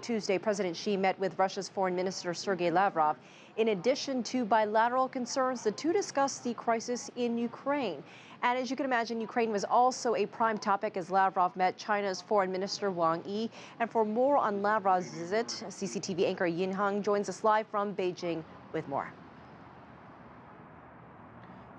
Tuesday, President Xi met with Russia's Foreign Minister Sergei Lavrov. In addition to bilateral concerns, the two discussed the crisis in Ukraine. And as you can imagine, Ukraine was also a prime topic as Lavrov met China's Foreign Minister Wang Yi. And for more on Lavrov's visit, CCTV anchor Yin Heng joins us live from Beijing with more.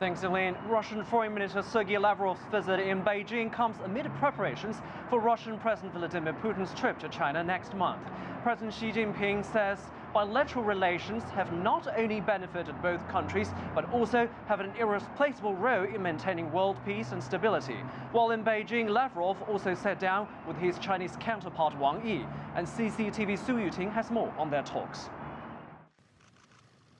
Thanks, Elaine. Russian Foreign Minister Sergei Lavrov's visit in Beijing comes amid preparations for Russian President Vladimir Putin's trip to China next month. President Xi Jinping says bilateral relations have not only benefited both countries, but also have an irreplaceable role in maintaining world peace and stability. While in Beijing, Lavrov also sat down with his Chinese counterpart Wang Yi, and CCTV Su Yuting has more on their talks.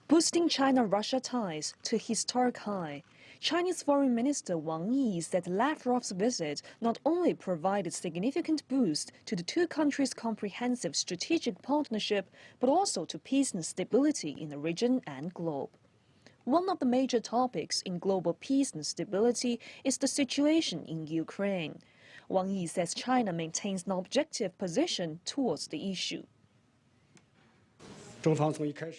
Boosting China-Russia ties to historic high, Chinese Foreign Minister Wang Yi said Lavrov's visit not only provided significant boost to the two countries' comprehensive strategic partnership, but also to peace and stability in the region and globe. One of the major topics in global peace and stability is the situation in Ukraine. Wang Yi says China maintains an objective position towards the issue.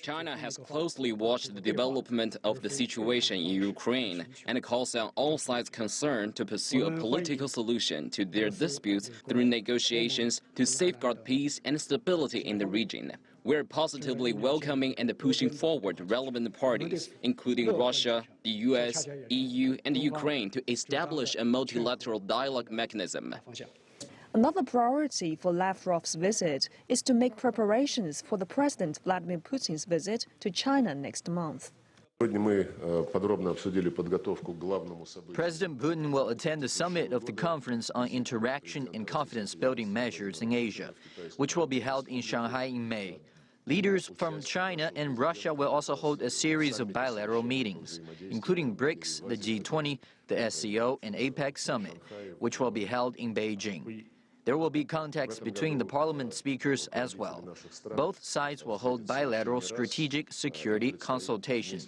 China has closely watched the development of the situation in Ukraine and calls on all sides concerned to pursue a political solution to their disputes through negotiations to safeguard peace and stability in the region. We're positively welcoming and pushing forward relevant parties, including Russia, the US, EU, and Ukraine, to establish a multilateral dialogue mechanism. Another priority for Lavrov's visit is to make preparations for the President Vladimir Putin's visit to China next month. President Putin will attend the summit of the Conference on Interaction and Confidence-Building Measures in Asia, which will be held in Shanghai in May. Leaders from China and Russia will also hold a series of bilateral meetings, including BRICS, the G20, the SCO, and APEC Summit, which will be held in Beijing. There will be contacts between the parliament speakers as well. Both sides will hold bilateral strategic security consultations.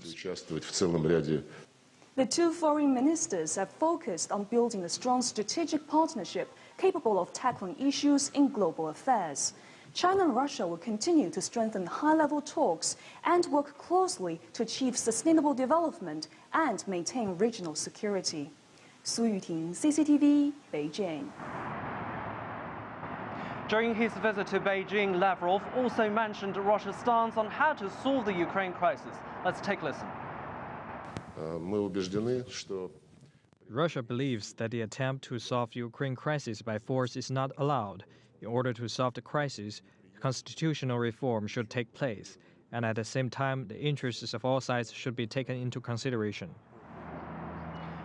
The two foreign ministers have focused on building a strong strategic partnership capable of tackling issues in global affairs. China and Russia will continue to strengthen high-level talks and work closely to achieve sustainable development and maintain regional security. Su Yuting, CCTV, Beijing. During his visit to Beijing, Lavrov also mentioned Russia's stance on how to solve the Ukraine crisis. Let's take a listen. Russia believes that the attempt to solve the Ukraine crisis by force is not allowed. In order to solve the crisis, constitutional reform should take place, and at the same time, the interests of all sides should be taken into consideration.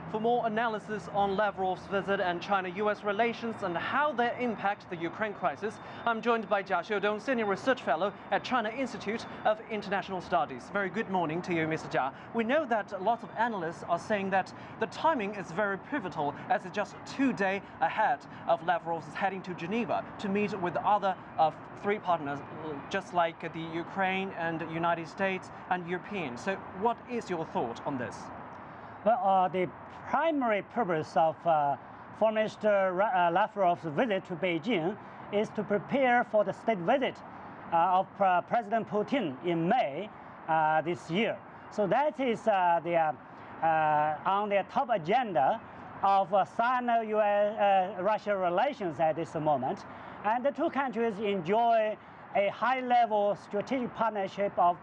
For more analysis on Lavrov's visit and China-US relations and how they impact the Ukraine crisis, I'm joined by Jia Xiudong, Senior Research Fellow at China Institute of International Studies. Very good morning to you, Mr. Jia. We know that lots of analysts are saying that the timing is very pivotal as it's just 2 days ahead of Lavrov's heading to Geneva to meet with other three partners, just like the Ukraine and United States and European. So what is your thought on this? Well, the primary purpose of Foreign Minister Lavrov's visit to Beijing is to prepare for the state visit of President Putin in May this year. So that is on the top agenda of Sino-Russia relations at this moment. And the two countries enjoy a high-level strategic partnership of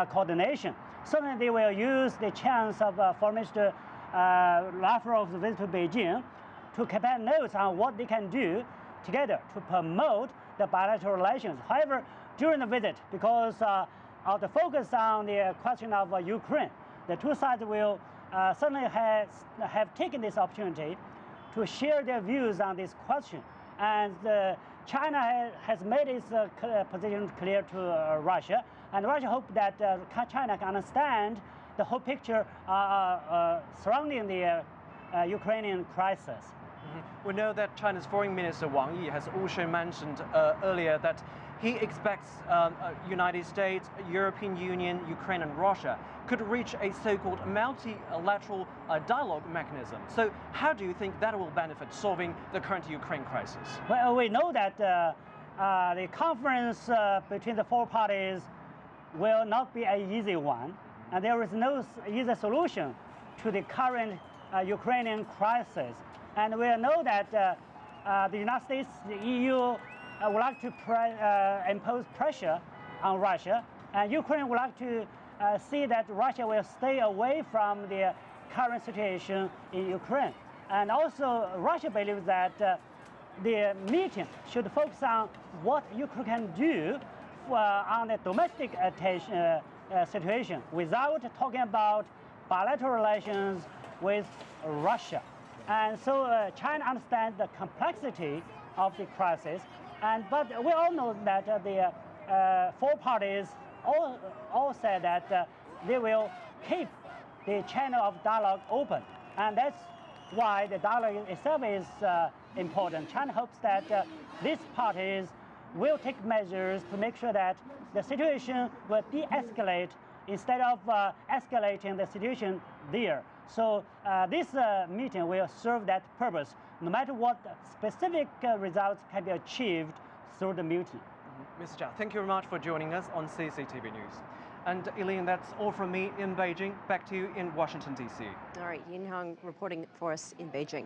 coordination. Certainly they will use the chance of Foreign Minister Lavrov's visit to Beijing to compare notes on what they can do together to promote the bilateral relations. However, during the visit, because of the focus on the question of Ukraine, the two sides will certainly have taken this opportunity to share their views on this question. And China has made its position clear to Russia, and Russia hopes that China can understand the whole picture surrounding the Ukrainian crisis. We know that China's Foreign Minister Wang Yi has also mentioned earlier that he expects United States, European Union, Ukraine and Russia could reach a so-called multilateral dialogue mechanism. So how do you think that will benefit solving the current Ukraine crisis? Well, we know that the conference between the four parties will not be an easy one, and there is no easy solution to the current Ukrainian crisis. And we know that the United States, the EU, would like to impose pressure on Russia, and Ukraine would like to see that Russia will stay away from the current situation in Ukraine. And also, Russia believes that the meeting should focus on what Ukraine can do on the domestic situation without talking about bilateral relations with Russia. And so China understands the complexity of the crisis, but we all know that the four parties all said that they will keep the channel of dialogue open, and that's why the dialogue itself is important. China hopes that these parties will take measures to make sure that the situation will de-escalate instead of escalating the situation there. So this meeting will serve that purpose, no matter what specific results can be achieved through the meeting. Mr. Jia, thank you very much for joining us on CCTV News. And Eileen, that's all from me in Beijing. Back to you in Washington, D.C. All right, Yin Hong reporting for us in Beijing.